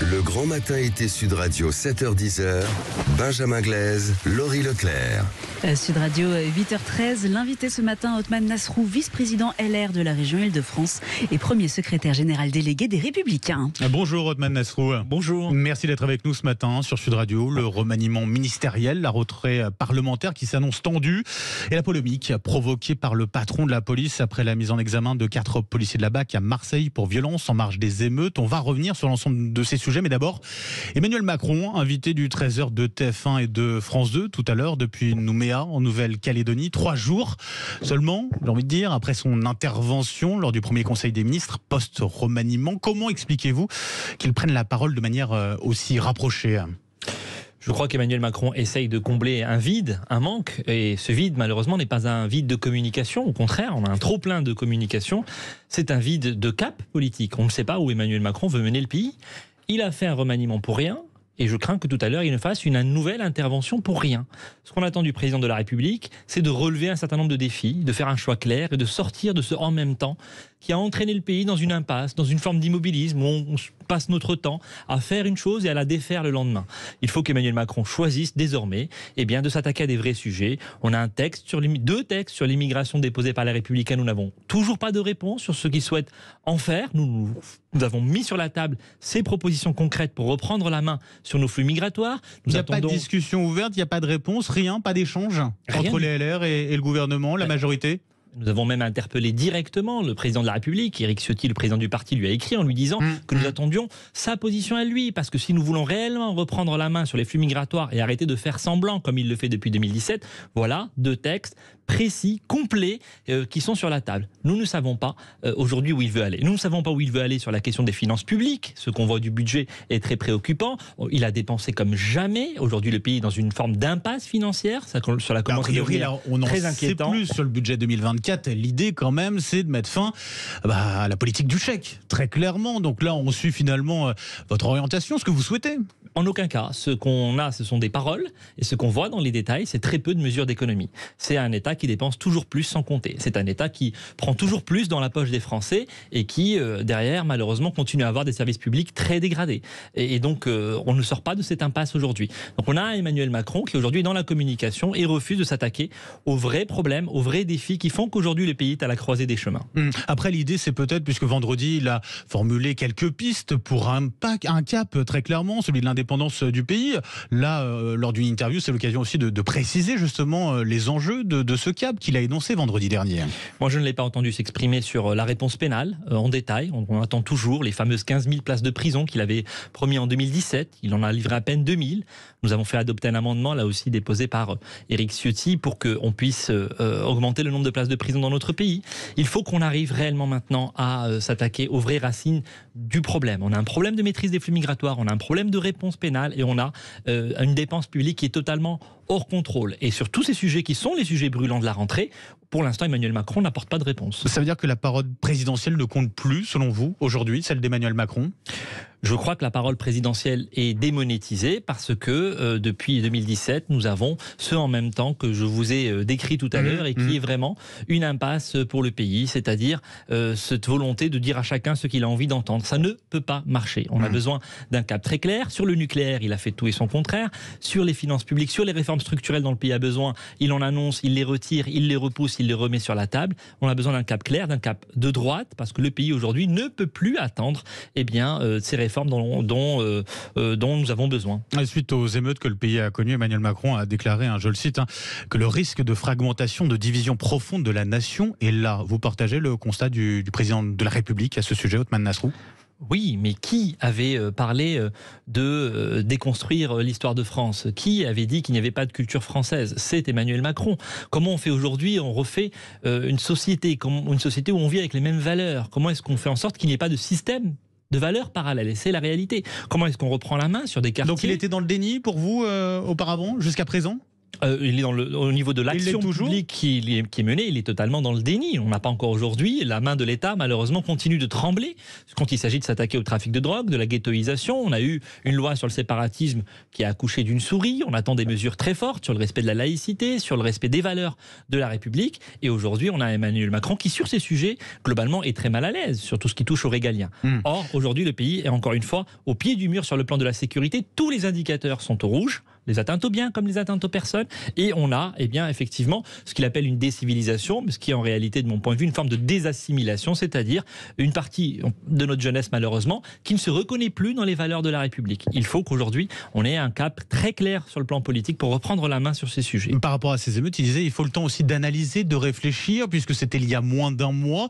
Le grand matin été Sud Radio 7h-10h, Benjamin Glaise, Laurie Leclerc. Sud Radio 8h13, l'invité ce matin, Othmane Nasrou, vice-président LR de la région Île-de-France et premier secrétaire général délégué des Républicains. Bonjour Othmane Nasrou. Bonjour. Merci d'être avec nous ce matin sur Sud Radio. Le remaniement ministériel, la rentrée parlementaire qui s'annonce tendue et la polémique provoquée par le patron de la police après la mise en examen de 4 policiers de la BAC à Marseille pour violence en marge des émeutes. On va revenir sur l'ensemble de ces sujets, mais d'abord Emmanuel Macron, invité du 13h de TF1 et de France 2 tout à l'heure depuis Nouméa en Nouvelle-Calédonie. 3 jours seulement, j'ai envie de dire, après son intervention lors du premier conseil des ministres post-remaniement. Comment expliquez-vous qu'il prenne la parole de manière aussi rapprochée ? Je crois qu'Emmanuel Macron essaye de combler un vide, un manque, et ce vide malheureusement n'est pas un vide de communication, au contraire, on a un trop-plein de communication, c'est un vide de cap politique. On ne sait pas où Emmanuel Macron veut mener le pays. Il a fait un remaniement pour rien, et je crains que tout à l'heure, il ne fasse une nouvelle intervention pour rien. Ce qu'on attend du président de la République, c'est de relever un certain nombre de défis, de faire un choix clair et de sortir de ce « en même temps » qui a entraîné le pays dans une impasse, dans une forme d'immobilisme où on passe notre temps à faire une chose et à la défaire le lendemain. Il faut qu'Emmanuel Macron choisisse désormais de s'attaquer à des vrais sujets. On a deux textes sur l'immigration déposés par les Républicains. Nous n'avons toujours pas de réponse sur ce qu'ils souhaitent en faire. Nous avons mis sur la table ces propositions concrètes pour reprendre la main sur nos flux migratoires. Il n'y a pas de discussion ouverte, il n'y a pas de réponse, rien, pas d'échange entre les LR et le gouvernement, la majorité ? Nous avons même interpellé directement le président de la République, Éric Ciotti, le président du parti, lui a écrit en lui disant que nous attendions sa position à lui, parce que si nous voulons réellement reprendre la main sur les flux migratoires et arrêter de faire semblant comme il le fait depuis 2017, voilà 2 textes précis, complets, qui sont sur la table. Nous ne savons pas aujourd'hui où il veut aller. Nous ne savons pas où il veut aller sur la question des finances publiques. Ce qu'on voit du budget est très préoccupant. Il a dépensé comme jamais. Aujourd'hui, le pays est dans une forme d'impasse financière. Ça, cela commence à devenir très inquiétant. On en sait plus sur le budget 2024. L'idée, quand même, c'est de mettre fin à la politique du chèque, très clairement. Donc là, on suit finalement votre orientation, ce que vous souhaitez. En aucun cas. Ce qu'on a, ce sont des paroles. Et ce qu'on voit dans les détails, c'est très peu de mesures d'économie. C'est un État qui dépense toujours plus sans compter. C'est un État qui prend toujours plus dans la poche des Français et qui, derrière, malheureusement, continue à avoir des services publics très dégradés. Et donc, on ne sort pas de cette impasse aujourd'hui. Donc, on a Emmanuel Macron qui, aujourd'hui, est dans la communication et refuse de s'attaquer aux vrais problèmes, aux vrais défis qui font qu'aujourd'hui, le pays est à la croisée des chemins. Après, l'idée, c'est peut-être, puisque vendredi, il a formulé quelques pistes pour un cap, très clairement, celui de l'indépendance du pays. Là, lors d'une interview, c'est l'occasion aussi de préciser justement les enjeux de ce cap qu'il a énoncé vendredi dernier. Moi, je ne l'ai pas entendu s'exprimer sur la réponse pénale en détail. On attend toujours les fameuses 15 000 places de prison qu'il avait promis en 2017. Il en a livré à peine 2000. Nous avons fait adopter un amendement, là aussi déposé par Éric Ciotti, pour qu'on puisse augmenter le nombre de places de prison dans notre pays. Il faut qu'on arrive réellement maintenant à s'attaquer aux vraies racines du problème. On a un problème de maîtrise des flux migratoires, on a un problème de réponse pénale et on a une dépense publique qui est totalement hors contrôle. Et sur tous ces sujets qui sont les sujets brûlants de la rentrée, pour l'instant, Emmanuel Macron n'apporte pas de réponse. Ça veut dire que la parole présidentielle ne compte plus, selon vous, aujourd'hui, celle d'Emmanuel Macron ? Je crois que la parole présidentielle est démonétisée parce que depuis 2017, nous avons ce en même temps que je vous ai décrit tout à l'heure et qui est vraiment une impasse pour le pays, c'est-à-dire cette volonté de dire à chacun ce qu'il a envie d'entendre. Ça ne peut pas marcher. On a besoin d'un cap très clair. Sur le nucléaire, il a fait tout et son contraire. Sur les finances publiques, sur les réformes structurelles dont le pays a besoin, il en annonce, il les retire, il les repousse, il les remet sur la table. On a besoin d'un cap clair, d'un cap de droite, parce que le pays aujourd'hui ne peut plus attendre ces réformes dont nous avons besoin. Suite aux émeutes que le pays a connues, Emmanuel Macron a déclaré, je le cite, que le risque de fragmentation, de division profonde de la nation est là. Vous partagez le constat du président de la République à ce sujet, Othmane Nasrou ? Oui, mais qui avait parlé de déconstruire l'histoire de France ? Qui avait dit qu'il n'y avait pas de culture française ? C'est Emmanuel Macron. Comment on fait aujourd'hui ? On refait une société où on vit avec les mêmes valeurs. Comment est-ce qu'on fait en sorte qu'il n'y ait pas de système de valeurs parallèles? Et c'est la réalité. Comment est-ce qu'on reprend la main sur des quartiers ? Donc il était dans le déni pour vous auparavant, jusqu'à présent ? Il est au niveau de l'action publique qui est menée, il est totalement dans le déni. On n'a pas encore aujourd'hui, la main de l'État malheureusement continue de trembler quand il s'agit de s'attaquer au trafic de drogue, de la ghettoisation. On a eu une loi sur le séparatisme qui a accouché d'une souris. On attend des mesures très fortes sur le respect de la laïcité, sur le respect des valeurs de la République. Et aujourd'hui, on a Emmanuel Macron qui, sur ces sujets, globalement, est très mal à l'aise, sur tout ce qui touche aux régaliens. Or, aujourd'hui, le pays est encore une fois au pied du mur sur le plan de la sécurité. Tous les indicateurs sont au rouge, les atteintes aux biens comme les atteintes aux personnes. Et on a, effectivement, ce qu'il appelle une décivilisation, mais ce qui est en réalité, de mon point de vue, une forme de désassimilation, c'est-à-dire une partie de notre jeunesse, malheureusement, qui ne se reconnaît plus dans les valeurs de la République. Il faut qu'aujourd'hui, on ait un cap très clair sur le plan politique pour reprendre la main sur ces sujets. Par rapport à ces émeutes, il disait il faut le temps aussi d'analyser, de réfléchir, puisque c'était il y a moins d'un mois.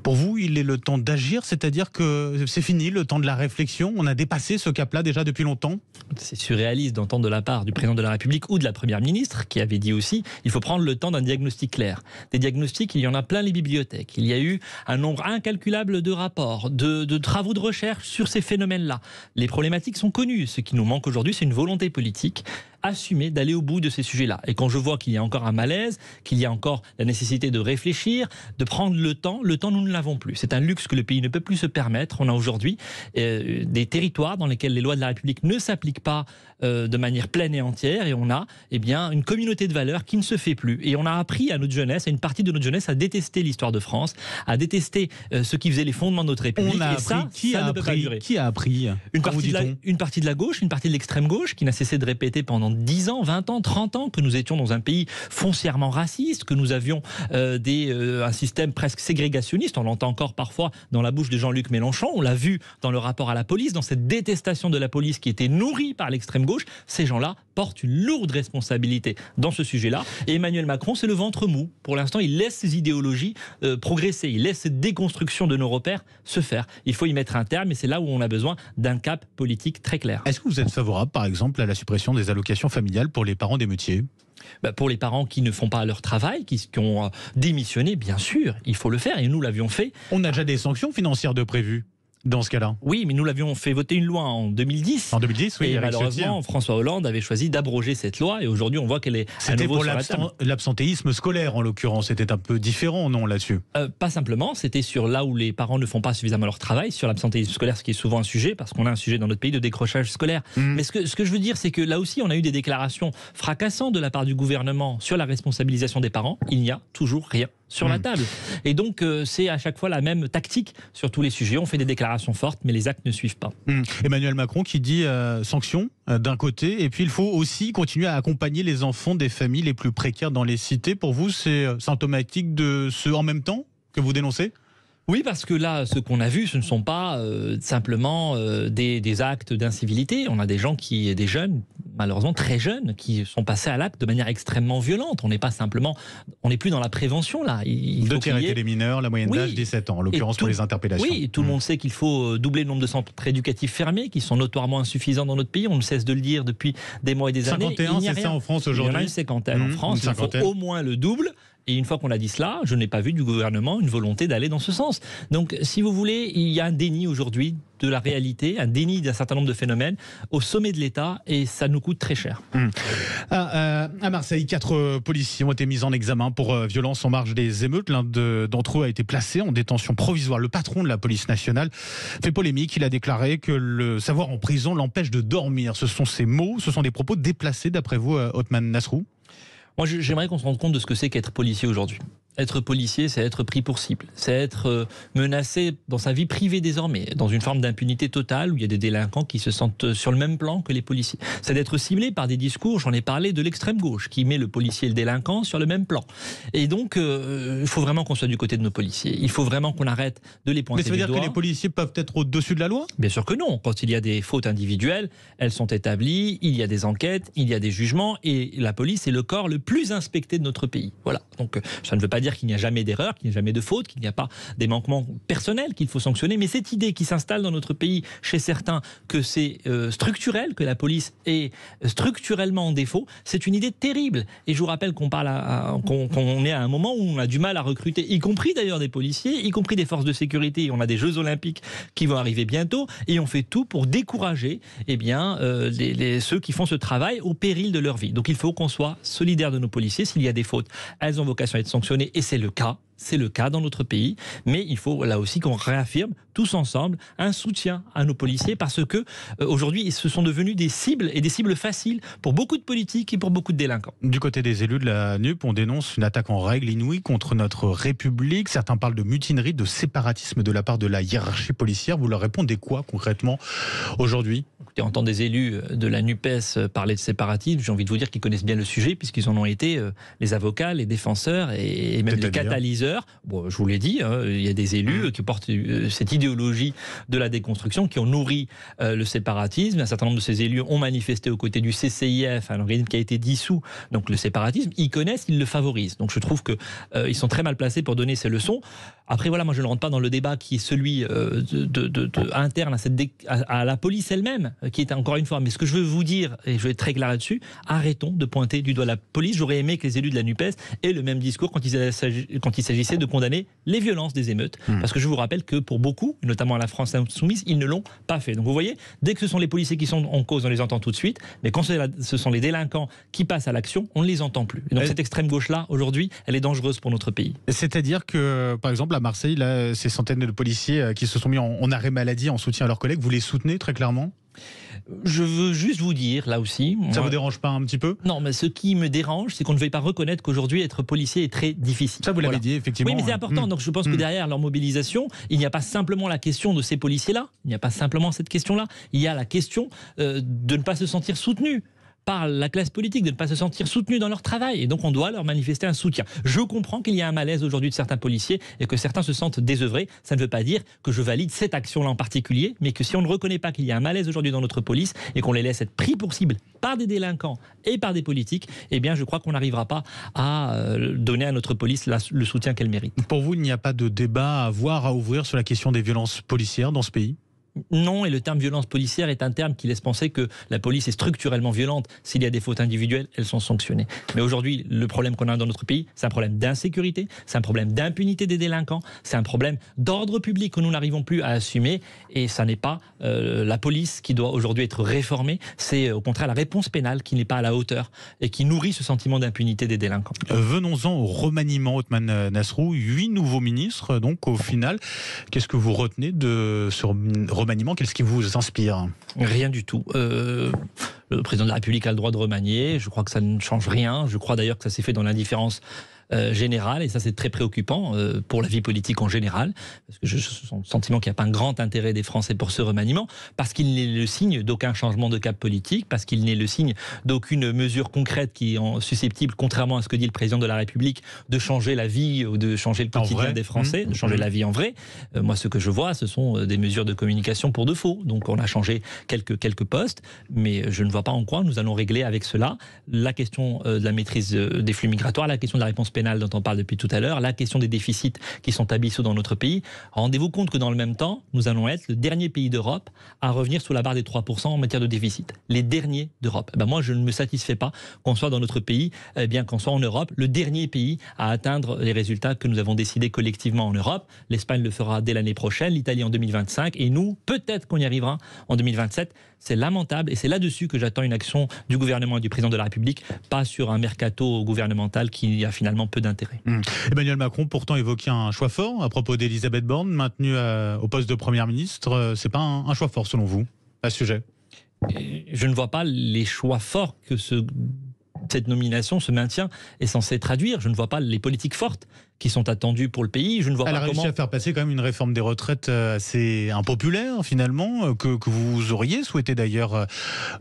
Pour vous, il est le temps d'agir, c'est-à-dire que c'est fini, le temps de la réflexion. On a dépassé ce cap-là déjà depuis longtemps. C'est surréaliste d'entendre de la part du président de la République ou de la première ministre qui avait dit aussi il faut prendre le temps d'un diagnostic clair. Des diagnostics, il y en a plein les bibliothèques. Il y a eu un nombre incalculable de rapports, de travaux de recherche sur ces phénomènes-là. Les problématiques sont connues. Ce qui nous manque aujourd'hui, c'est une volonté politique assumée d'aller au bout de ces sujets-là. Et quand je vois qu'il y a encore un malaise, qu'il y a encore la nécessité de réfléchir, de prendre le temps, nous ne l'avons plus. C'est un luxe que le pays ne peut plus se permettre. On a aujourd'hui des territoires dans lesquels les lois de la République ne s'appliquent pas de manière pleine et entière, et on a une communauté de valeurs qui ne se fait plus. Et on a appris à notre jeunesse, à une partie de notre jeunesse, à détester l'histoire de France, à détester ce qui faisait les fondements de notre République. On a et appris, ça ne peut pas durer. Qui a appris une partie de la gauche, une partie de l'extrême gauche, qui n'a cessé de répéter pendant 10 ans, 20 ans, 30 ans que nous étions dans un pays foncièrement raciste, que nous avions un système presque ségrégationniste. On l'entend encore parfois dans la bouche de Jean-Luc Mélenchon. On l'a vu dans le rapport à la police, dans cette détestation de la police qui était nourrie par l'extrême gauche. Ces gens-là portent une lourde responsabilité dans ce sujet-là. Et Emmanuel Macron, c'est le ventre mou. Pour l'instant, il laisse ces idéologies progresser. Il laisse cette déconstruction de nos repères se faire. Il faut y mettre un terme, et c'est là où on a besoin d'un cap politique très clair. Est-ce que vous êtes favorable, par exemple, à la suppression des allocations familiales pour les parents d'émeutiers ? Pour les parents qui ne font pas leur travail, qui ont démissionné, bien sûr, il faut le faire, et nous l'avions fait. On a déjà des sanctions financières de prévues dans ce cas-là. Oui, mais nous l'avions fait voter une loi en 2010. En 2010, oui. Et malheureusement, François Hollande avait choisi d'abroger cette loi, et aujourd'hui, on voit qu'elle est à nouveau sur la table. C'était pour l'absentéisme scolaire, en l'occurrence. C'était un peu différent, non, là-dessus ? Pas simplement. C'était sur là où les parents ne font pas suffisamment leur travail, sur l'absentéisme scolaire, ce qui est souvent un sujet, parce qu'on a un sujet dans notre pays de décrochage scolaire. Mais ce que je veux dire, c'est que là aussi, on a eu des déclarations fracassantes de la part du gouvernement sur la responsabilisation des parents. Il n'y a toujours rien sur la table. Et donc, c'est à chaque fois la même tactique sur tous les sujets. On fait des déclarations fortes, mais les actes ne suivent pas. Emmanuel Macron qui dit sanctions d'un côté, et puis il faut aussi continuer à accompagner les enfants des familles les plus précaires dans les cités. Pour vous, c'est symptomatique de ce en même temps que vous dénoncez ? Oui, parce que là, ce qu'on a vu, ce ne sont pas simplement des actes d'incivilité. On a des gens des jeunes, malheureusement très jeunes, qui sont passés à l'acte de manière extrêmement violente. On n'est plus dans la prévention là. De tirer les mineurs, la moyenne d'âge 17 ans, en l'occurrence pour les interpellations. Oui, tout le monde sait qu'il faut doubler le nombre de centres éducatifs fermés, qui sont notoirement insuffisants dans notre pays. On ne cesse de le dire depuis des mois et des années. 51, c'est ça en France aujourd'hui ? Il y en a une cinquantaine en France. Il faut au moins le double. Et une fois qu'on a dit cela, je n'ai pas vu du gouvernement une volonté d'aller dans ce sens. Donc, si vous voulez, il y a un déni aujourd'hui de la réalité, un déni d'un certain nombre de phénomènes au sommet de l'État, et ça nous coûte très cher. À Marseille, 4 policiers ont été mis en examen pour violence en marge des émeutes. L'un d'entre eux a été placé en détention provisoire. Le patron de la police nationale fait polémique. Il a déclaré que le savoir en prison l'empêche de dormir. Ce sont ses mots, ce sont des propos déplacés d'après vous, Othman Nasrou ? Moi, j'aimerais qu'on se rende compte de ce que c'est qu'être policier aujourd'hui. Être policier, c'est être pris pour cible. C'est être menacé dans sa vie privée désormais, dans une forme d'impunité totale où il y a des délinquants qui se sentent sur le même plan que les policiers. C'est d'être ciblé par des discours, j'en ai parlé, de l'extrême gauche, qui met le policier et le délinquant sur le même plan. Et donc, il faut vraiment qu'on soit du côté de nos policiers. Il faut vraiment qu'on arrête de les pointer du doigt. Mais ça veut dire que les policiers peuvent être au-dessus de la loi ? Bien sûr que non. Quand il y a des fautes individuelles, elles sont établies, il y a des enquêtes, il y a des jugements, et la police est le corps le plus inspecté de notre pays. Voilà. Donc, ça ne veut pas dire dire qu'il n'y a jamais d'erreur, qu'il n'y a jamais de faute, qu'il n'y a pas des manquements personnels qu'il faut sanctionner. Mais cette idée qui s'installe dans notre pays chez certains que c'est structurel, que la police est structurellement en défaut, c'est une idée terrible. Et je vous rappelle qu'on qu'on est à un moment où on a du mal à recruter, y compris d'ailleurs des policiers, y compris des forces de sécurité. On a des Jeux Olympiques qui vont arriver bientôt et on fait tout pour décourager ceux qui font ce travail au péril de leur vie. Donc il faut qu'on soit solidaire de nos policiers. S'il y a des fautes, elles ont vocation à être sanctionnées et c'est le cas. C'est le cas dans notre pays, mais il faut là aussi qu'on réaffirme tous ensemble un soutien à nos policiers parce que aujourd'hui ils se sont devenus des cibles et des cibles faciles pour beaucoup de politiques et pour beaucoup de délinquants. Du côté des élus de la NUP, on dénonce une attaque en règle inouïe contre notre République. Certains parlent de mutinerie, de séparatisme de la part de la hiérarchie policière. Vous leur répondez quoi concrètement aujourd'hui ? Écoutez, entendre des élus de la NUPES parler de séparatisme, j'ai envie de vous dire qu'ils connaissent bien le sujet puisqu'ils en ont été les avocats, les défenseurs et même les catalyseurs. Bon, je vous l'ai dit, il y a des élus qui portent cette idéologie de la déconstruction, qui ont nourri le séparatisme. Un certain nombre de ces élus ont manifesté aux côtés du CCIF, un organisme qui a été dissous. Donc le séparatisme, ils connaissent, ils le favorisent. Donc je trouve qu'ils sont très mal placés pour donner ces leçons. Après voilà, moi je ne rentre pas dans le débat qui est celui interne à la police elle-même, qui est encore une fois. Mais ce que je veux vous dire, et je vais être très clair là-dessus, arrêtons de pointer du doigt la police. J'aurais aimé que les élus de la NUPES aient le même discours quand il s'agissait de condamner les violences des émeutes. Parce que je vous rappelle que pour beaucoup, notamment à la France insoumise, ils ne l'ont pas fait. Donc vous voyez, dès que ce sont les policiers qui sont en cause, on les entend tout de suite. Mais quand ce sont les délinquants qui passent à l'action, on ne les entend plus. Et donc cette extrême gauche-là, aujourd'hui, elle est dangereuse pour notre pays. C'est-à-dire que, par exemple, à Marseille, là, ces centaines de policiers qui se sont mis en arrêt maladie en soutien à leurs collègues, vous les soutenez très clairement ? Je veux juste vous dire, là aussi... Ça vous dérange pas un petit peu ? Non, mais ce qui me dérange, c'est qu'on ne veuille pas reconnaître qu'aujourd'hui, être policier est très difficile. Ça, vous l'avez dit, effectivement. Oui, mais c'est important. Donc je pense que derrière leur mobilisation, il n'y a pas simplement la question de ces policiers-là, il n'y a pas simplement cette question-là, il y a la question de ne pas se sentir soutenu par la classe politique, de ne pas se sentir soutenus dans leur travail. Et donc, on doit leur manifester un soutien. Je comprends qu'il y a un malaise aujourd'hui de certains policiers et que certains se sentent désœuvrés. Ça ne veut pas dire que je valide cette action-là en particulier, mais que si on ne reconnaît pas qu'il y a un malaise aujourd'hui dans notre police et qu'on les laisse être pris pour cible par des délinquants et par des politiques, eh bien, je crois qu'on n'arrivera pas à donner à notre police le soutien qu'elle mérite. Pour vous, il n'y a pas de débat à avoir, à ouvrir sur la question des violences policières dans ce pays ? Non, et le terme violence policière est un terme qui laisse penser que la police est structurellement violente. S'il y a des fautes individuelles, elles sont sanctionnées. Mais aujourd'hui, le problème qu'on a dans notre pays, c'est un problème d'insécurité, c'est un problème d'impunité des délinquants, c'est un problème d'ordre public que nous n'arrivons plus à assumer. Et ça n'est pas la police qui doit aujourd'hui être réformée, c'est au contraire la réponse pénale qui n'est pas à la hauteur et qui nourrit ce sentiment d'impunité des délinquants. Venons-en au remaniement, Othmane Nasrou. 8 nouveaux ministres, donc au final. Qu'est-ce que vous retenez de ce remaniement? Qu'est-ce qui vous inspire? Rien du tout. Le président de la République a le droit de remanier. Je crois que ça ne change rien. Je crois d'ailleurs que ça s'est fait dans l'indifférence générale, et ça c'est très préoccupant pour la vie politique en général, parce que j'ai le sentiment qu'il n'y a pas un grand intérêt des Français pour ce remaniement, parce qu'il n'est le signe d'aucun changement de cap politique, parce qu'il n'est le signe d'aucune mesure concrète qui est susceptible, contrairement à ce que dit le président de la République, de changer la vie ou de changer le quotidien des Français, de changer la vie en vrai. Moi, ce que je vois, ce sont des mesures de communication pour de faux. Donc on a changé quelques postes, mais je ne vois pas en quoi nous allons régler avec cela la question de la maîtrise des flux migratoires, la question de la réponse pénale dont on parle depuis tout à l'heure, la question des déficits qui sont abyssaux dans notre pays. Rendez-vous compte que dans le même temps, nous allons être le dernier pays d'Europe à revenir sous la barre des 3% en matière de déficit. Les derniers d'Europe. Moi, je ne me satisfais pas qu'on soit dans notre pays, bien qu'on soit en Europe, le dernier pays à atteindre les résultats que nous avons décidés collectivement en Europe. L'Espagne le fera dès l'année prochaine, l'Italie en 2025, et nous, peut-être qu'on y arrivera en 2027. C'est lamentable, et c'est là-dessus que j'attends une action du gouvernement et du président de la République, pas sur un mercato gouvernemental qui a finalement peu d'intérêt. Emmanuel Macron pourtant évoquait un choix fort à propos d'Elisabeth Borne, maintenue au poste de Première ministre. C'est pas un choix fort selon vous, à ce sujet? Je ne vois pas les choix forts que cette nomination, ce maintien est censé traduire. Je ne vois pas les politiques fortes qui sont attendues pour le pays. Je ne vois Elle pas a réussi à faire passer quand même une réforme des retraites assez impopulaire finalement, que vous auriez souhaité d'ailleurs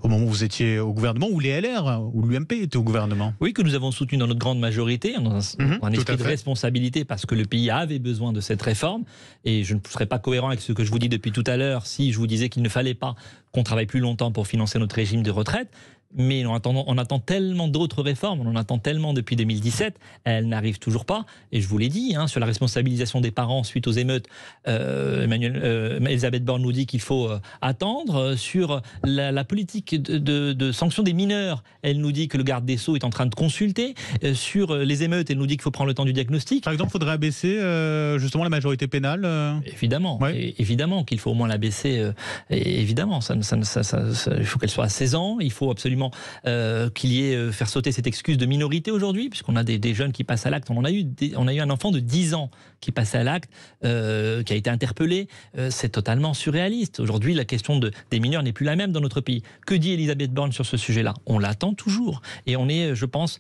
au moment où vous étiez au gouvernement, où les LR, où l'UMP était au gouvernement. Oui, que nous avons soutenu dans notre grande majorité, dans un esprit de responsabilité, parce que le pays avait besoin de cette réforme. Et je ne serais pas cohérent avec ce que je vous dis depuis tout à l'heure si je vous disais qu'il ne fallait pas qu'on travaille plus longtemps pour financer notre régime de retraite. mais on attend tellement d'autres réformes, on en attend tellement depuis 2017, elles n'arrivent toujours pas. Et je vous l'ai dit, sur la responsabilisation des parents suite aux émeutes, Elisabeth Borne nous dit qu'il faut attendre. Sur la politique de sanction des mineurs, elle nous dit que le garde des Sceaux est en train de consulter. Sur les émeutes, elle nous dit qu'il faut prendre le temps du diagnostic. Par exemple, il faudrait abaisser justement la majorité pénale Évidemment, ouais. Évidemment qu'il faut au moins l'abaisser. Évidemment, il faut qu'elle soit à 16 ans, il faut absolument qu'il y ait faire sauter cette excuse de minorité aujourd'hui, puisqu'on a des jeunes qui passent à l'acte. On a eu un enfant de 10 ans qui passait à l'acte, qui a été interpellé. C'est totalement surréaliste. Aujourd'hui, la question des mineurs n'est plus la même dans notre pays. Que dit Elisabeth Borne sur ce sujet-là? On l'attend toujours. Et on est, je pense,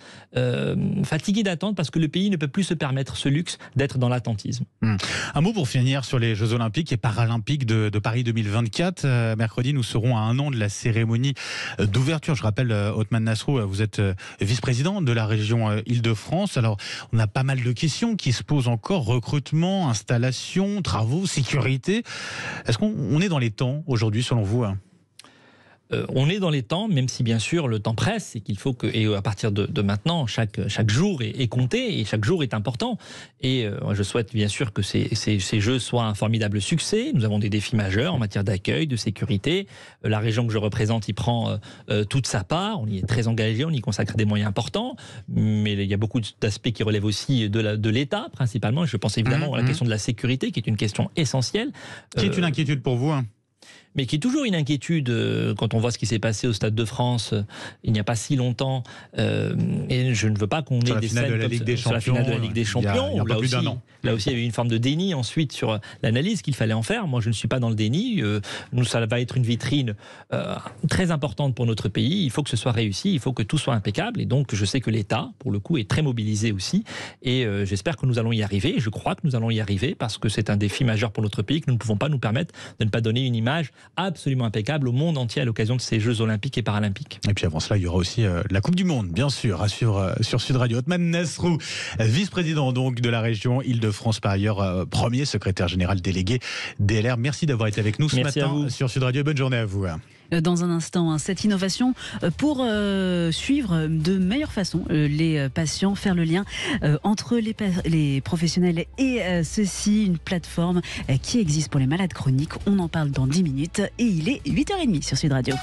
fatigué d'attendre parce que le pays ne peut plus se permettre ce luxe d'être dans l'attentisme. Un mot pour finir sur les Jeux Olympiques et Paralympiques de Paris 2024. Mercredi, nous serons à 1 an de la cérémonie d'ouverture. Je rappelle, Othmane Nasrou, vous êtes vice-président de la région Île-de-France. Alors, on a pas mal de questions qui se posent encore. Recrutement, installation, travaux, sécurité. Est-ce qu'on est dans les temps aujourd'hui, selon vous? On est dans les temps, même si bien sûr le temps presse et qu'il faut que, et à partir de maintenant, chaque jour est compté et chaque jour est important. Et je souhaite bien sûr que ces Jeux soient un formidable succès. Nous avons des défis majeurs en matière d'accueil, de sécurité. La région que je représente y prend toute sa part. On y est très engagé, on y consacre des moyens importants. Mais il y a beaucoup d'aspects qui relèvent aussi de l'État, principalement. Je pense évidemment à la question de la sécurité, qui est une question essentielle. Qui est une inquiétude pour vous, mais qui est toujours une inquiétude quand on voit ce qui s'est passé au Stade de France il n'y a pas si longtemps. Et je ne veux pas qu'on ait des scènes comme sur la finale de la Ligue des Champions. Il y a plus d'un an. Là aussi, il y avait une forme de déni ensuite sur l'analyse qu'il fallait en faire. Moi, je ne suis pas dans le déni. Ça va être une vitrine très importante pour notre pays. Il faut que ce soit réussi, il faut que tout soit impeccable. Et donc, je sais que l'État, pour le coup, est très mobilisé aussi. Et j'espère que nous allons y arriver. Je crois que nous allons y arriver parce que c'est un défi majeur pour notre pays que nous ne pouvons pas nous permettre de ne pas donner une image absolument impeccable au monde entier à l'occasion de ces Jeux Olympiques et Paralympiques. Et puis avant cela, il y aura aussi la Coupe du Monde, bien sûr, à suivre sur Sud Radio. Othmane Nasrou, vice-président donc de la région Île-de-France, par ailleurs premier secrétaire général délégué DLR. Merci d'avoir été avec nous ce matin sur Sud Radio. Bonne journée à vous. Dans un instant, cette innovation pour suivre de meilleure façon les patients, faire le lien entre les professionnels et ceci, une plateforme qui existe pour les malades chroniques. On en parle dans 10 minutes et il est 8h30 sur Sud Radio.